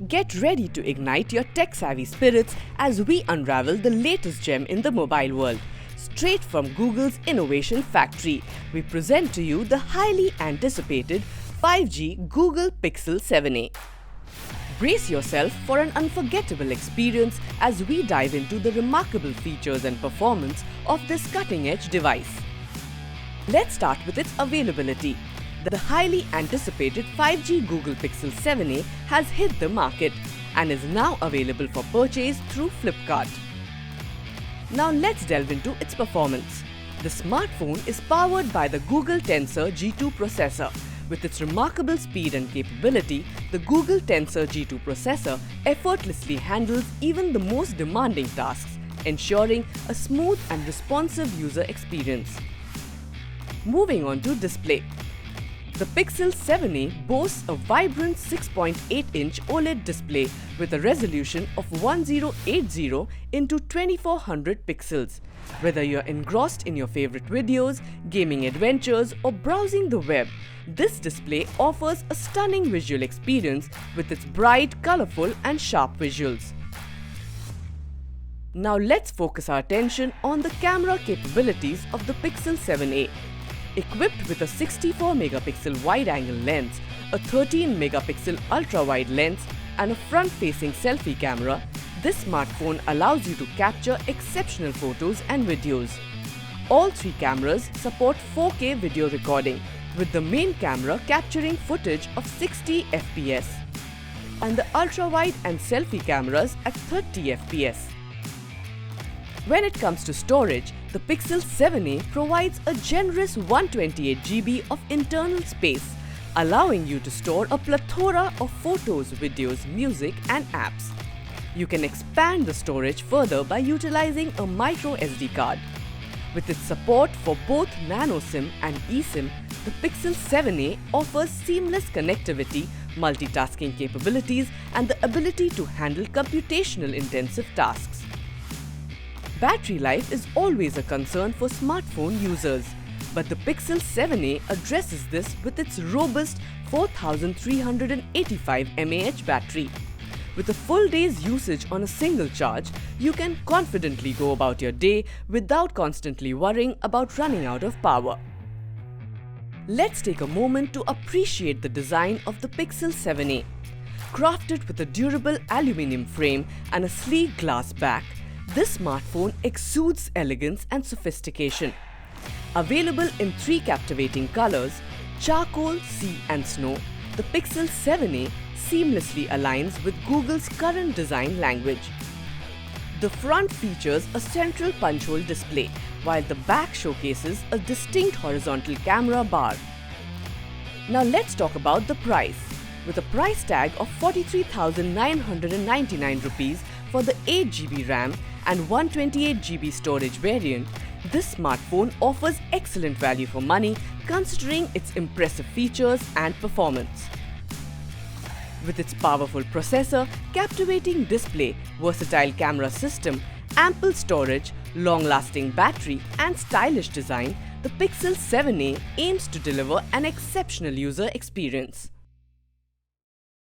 Get ready to ignite your tech-savvy spirits as we unravel the latest gem in the mobile world. Straight from Google's innovation factory, we present to you the highly anticipated 5G Google Pixel 7a. Brace yourself for an unforgettable experience as we dive into the remarkable features and performance of this cutting-edge device. Let's start with its availability. The highly anticipated 5G Google Pixel 7a has hit the market and is now available for purchase through Flipkart. Now let's delve into its performance. The smartphone is powered by the Google Tensor G2 processor. With its remarkable speed and capability, the Google Tensor G2 processor effortlessly handles even the most demanding tasks, ensuring a smooth and responsive user experience. Moving on to display. The Pixel 7a boasts a vibrant 6.8-inch OLED display with a resolution of 1080 into 2400 pixels. Whether you're engrossed in your favorite videos, gaming adventures, or browsing the web, this display offers a stunning visual experience with its bright, colorful, and sharp visuals. Now let's focus our attention on the camera capabilities of the Pixel 7a. Equipped with a 64-megapixel wide-angle lens, a 13-megapixel ultra-wide lens, and a front-facing selfie camera, this smartphone allows you to capture exceptional photos and videos. All three cameras support 4K video recording, with the main camera capturing footage of 60 fps and the ultra-wide and selfie cameras at 30 fps. When it comes to storage, the Pixel 7a provides a generous 128GB of internal space, allowing you to store a plethora of photos, videos, music, and apps. You can expand the storage further by utilizing a micro SD card. With its support for both nano SIM and eSIM, the Pixel 7a offers seamless connectivity, multitasking capabilities, and the ability to handle computational intensive tasks. Battery life is always a concern for smartphone users, but the Pixel 7a addresses this with its robust 4385 mAh battery. With a full day's usage on a single charge, you can confidently go about your day without constantly worrying about running out of power. Let's take a moment to appreciate the design of the Pixel 7a. Crafted with a durable aluminum frame and a sleek glass back, this smartphone exudes elegance and sophistication. Available in three captivating colors, charcoal, sea and snow, the Pixel 7a seamlessly aligns with Google's current design language. The front features a central punch hole display, while the back showcases a distinct horizontal camera bar. Now let's talk about the price. With a price tag of 43,999 rupees for the 8GB RAM and 128GB storage variant, this smartphone offers excellent value for money considering its impressive features and performance. With its powerful processor, captivating display, versatile camera system, ample storage, long-lasting battery, and stylish design, the Pixel 7a aims to deliver an exceptional user experience.